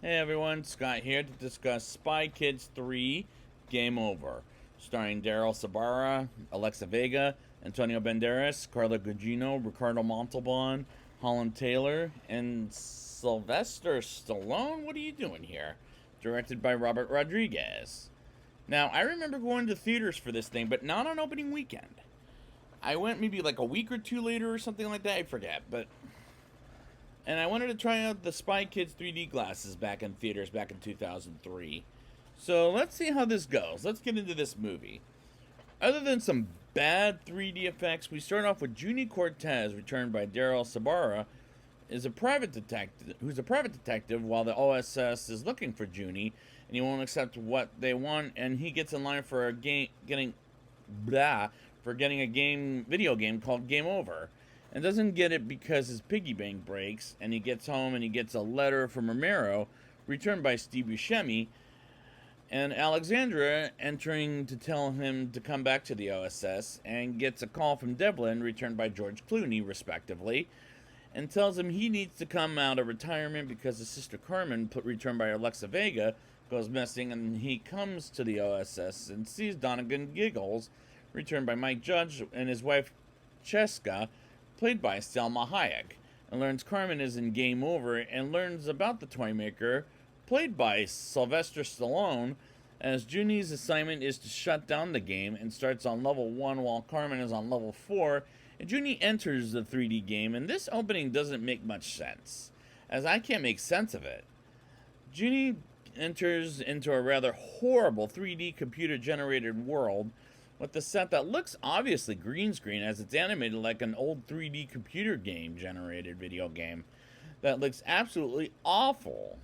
Hey everyone, Scott here to discuss Spy Kids 3 Game Over, starring Daryl Sabara, Alexa Vega, Antonio Banderas, Carla Gugino, Ricardo Montalban, Holland Taylor, and Sylvester Stallone. What are you doing here? Directed by Robert Rodriguez. Now, I remember going to theaters for this thing, but not on opening weekend. I went maybe like a week or two later or something like that, I forget, and I wanted to try out the Spy Kids 3D glasses back in theaters back in 2003. So let's see how this goes. Let's get into this movie. Other than some bad 3D effects, we start off with Junie Cortez, returned by Daryl Sabara, who's a private detective while the OSS is looking for Junie, and he won't accept what they want, and he gets in line for getting a video game called Game Over, and doesn't get it because his piggy bank breaks, and he gets home and he gets a letter from Romero, returned by Steve Buscemi, and Alexandra entering to tell him to come back to the OSS, and gets a call from Devlin, returned by George Clooney, respectively, and tells him he needs to come out of retirement because his sister Carmen, returned by Alexa Vega, goes missing, and he comes to the OSS and sees Donegan Giggles, returned by Mike Judge, and his wife Cheska, played by Selma Hayek, and learns Carmen is in Game Over, and learns about the toy maker, played by Sylvester Stallone, as Junie's assignment is to shut down the game and starts on level 1 while Carmen is on level 4, and Junie enters the 3D game, and this opening doesn't make much sense, as I can't make sense of it. Junie enters into a rather horrible 3D computer-generated world with the set that looks obviously green screen, as it's animated like an old 3D computer game generated video game that looks absolutely awful.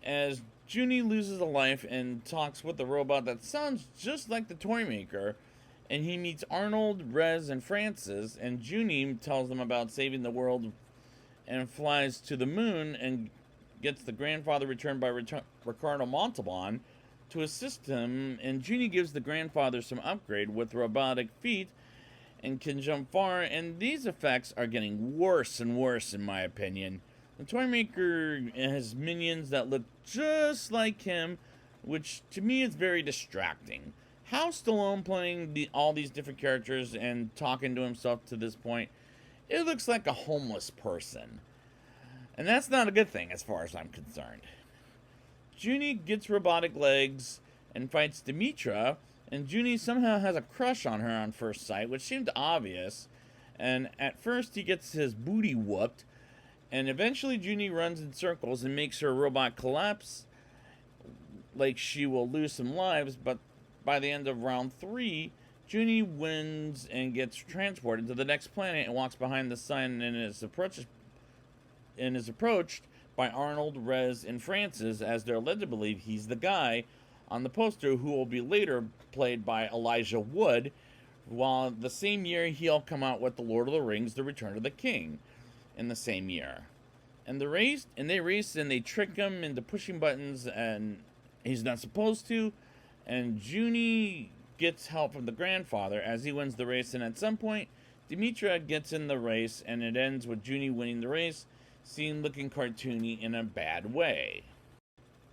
As Junie loses a life and talks with a robot that sounds just like the toy maker, and he meets Arnold, Rez, and Francis, and Junie tells them about saving the world and flies to the moon and gets the grandfather returned by Ricardo Montalban to assist him, and Junie gives the grandfather some upgrade with robotic feet and can jump far, and these effects are getting worse and worse in my opinion. The toy maker has minions that look just like him, which to me is very distracting. How Stallone playing all these different characters and talking to himself to this point, it looks like a homeless person. And that's not a good thing as far as I'm concerned. Junie gets robotic legs and fights Demetra, and Junie somehow has a crush on her on first sight, which seemed obvious. And at first he gets his booty whooped, and eventually Junie runs in circles and makes her robot collapse like she will lose some lives, but by the end of round 3, Junie wins and gets transported to the next planet and walks behind the sun and is approached by Arnold, Rez, and Francis, as they're led to believe he's the guy on the poster who will be later played by Elijah Wood, while the same year he'll come out with The Lord of the Rings, The Return of the King, in the same year. And they race and they trick him into pushing buttons and he's not supposed to, and Junie gets help from the grandfather as he wins the race, and at some point Demetra gets in the race, and it ends with Junie winning the race, seen looking cartoony in a bad way.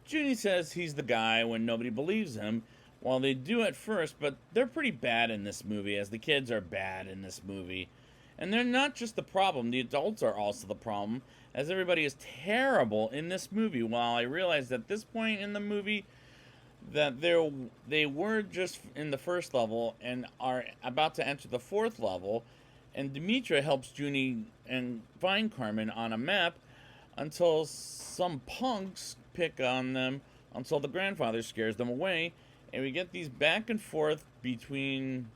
Junie says he's the guy when nobody believes him. Well, they do at first, but they're pretty bad in this movie, as the kids are bad in this movie. And they're not just the problem, the adults are also the problem, as everybody is terrible in this movie. While I realized at this point in the movie that they were just in the first level and are about to enter the 4th level, and Demetra helps Junie and find Carmen on a map until some punks pick on them until the grandfather scares them away, and we get these back and forth between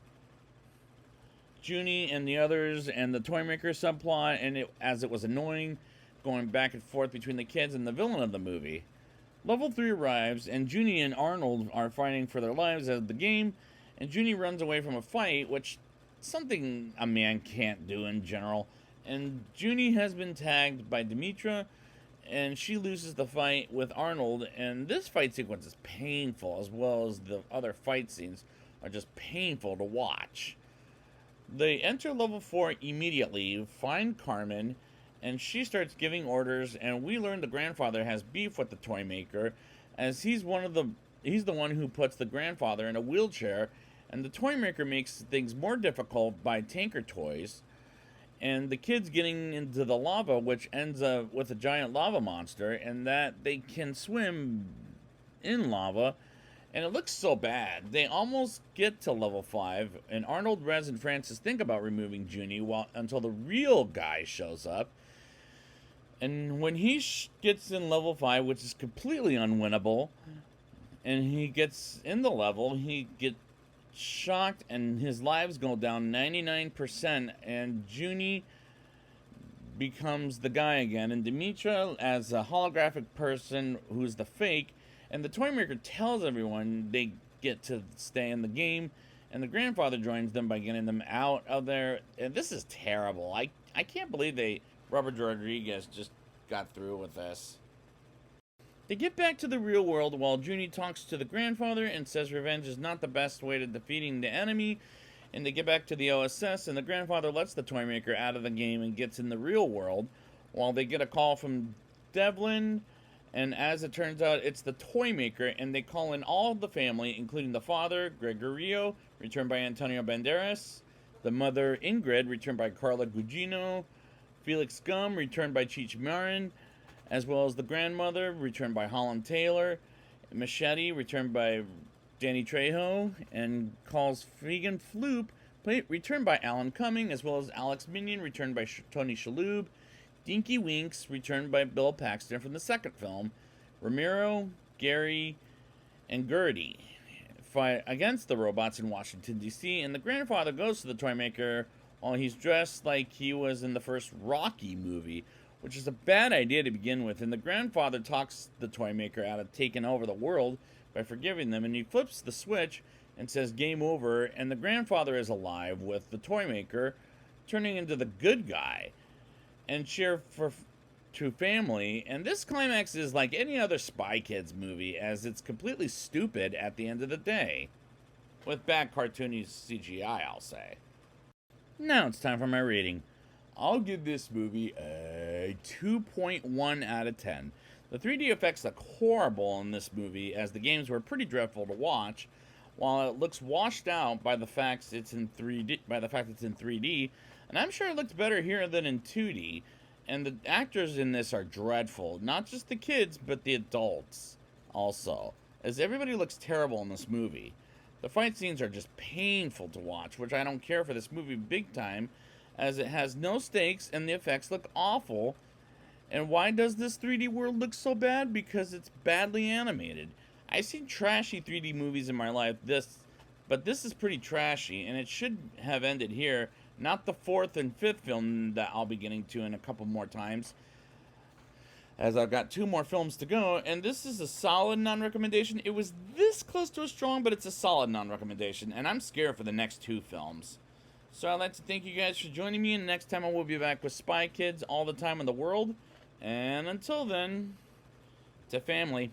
Junie and the others and the toy maker subplot, and as it was annoying going back and forth between the kids and the villain of the movie. Level 3 arrives, and Junie and Arnold are fighting for their lives as the game, and Junie runs away from a fight, which something a man can't do in general, and Junie has been tagged by Demetra, and she loses the fight with Arnold, and this fight sequence is painful, as well as the other fight scenes are just painful to watch. They enter level 4 immediately, find Carmen, and she starts giving orders, and we learn the grandfather has beef with the toy maker, as he's the one who puts the grandfather in a wheelchair, and the toy maker makes things more difficult by tanker toys, and the kids getting into the lava, which ends up with a giant lava monster, and that they can swim in lava, and it looks so bad. They almost get to level 5, and Arnold, Rez, and Francis think about removing Junie until the real guy shows up. And when he gets in level 5, which is completely unwinnable, and he gets in the level, he gets shocked, and his lives go down 99%, and Junie becomes the guy again, and Demetra as a holographic person who's the fake, and the toy maker tells everyone they get to stay in the game, and the grandfather joins them by getting them out of there. And this is terrible. I can't believe Robert Rodriguez just got through with this. They get back to the real world while Junie talks to the grandfather and says revenge is not the best way to defeating the enemy. And they get back to the OSS, and the grandfather lets the toy maker out of the game and gets in the real world while they get a call from Devlin. And as it turns out, it's the toy maker, and they call in all of the family, including the father, Gregorio, returned by Antonio Banderas, the mother, Ingrid, returned by Carla Gugino, Felix Gum, returned by Cheech Marin, as well as the grandmother, returned by Holland Taylor, Machete, returned by Danny Trejo, and calls Fegan Floop, returned by Alan Cumming, as well as Alex Minion, returned by Tony Shalhoub, Dinky Winks, returned by Bill Paxton from the second film, Ramiro, Gary, and Gertie fight against the robots in Washington, D.C., and the grandfather goes to the toy maker while he's dressed like he was in the first Rocky movie, which is a bad idea to begin with, and the grandfather talks the toy maker out of taking over the world by forgiving them, and he flips the switch and says game over, and the grandfather is alive with the toy maker turning into the good guy and cheer for to family. And this climax is like any other Spy Kids movie, as it's completely stupid at the end of the day, with bad cartoony CGI, I'll say. Now it's time for my rating. I'll give this movie a 2.1 out of 10. The 3D effects look horrible in this movie, as the games were pretty dreadful to watch, while it looks washed out by the fact it's in 3D, and I'm sure it looked better here than in 2D. And the actors in this are dreadful, not just the kids, but the adults also, as everybody looks terrible in this movie. The fight scenes are just painful to watch, which I don't care for this movie big time, as it has no stakes and the effects look awful. And why does this 3D world look so bad? Because it's badly animated. I've seen trashy 3D movies in my life, but this is pretty trashy, and it should have ended here, not the 4th and 5th film that I'll be getting to in a couple more times, as I've got 2 more films to go, and this is a solid non-recommendation. It was this close to a strong, but it's a solid non-recommendation, and I'm scared for the next 2 films. So I'd like to thank you guys for joining me, and next time I will be back with Spy Kids all the time in the world, and until then, to family.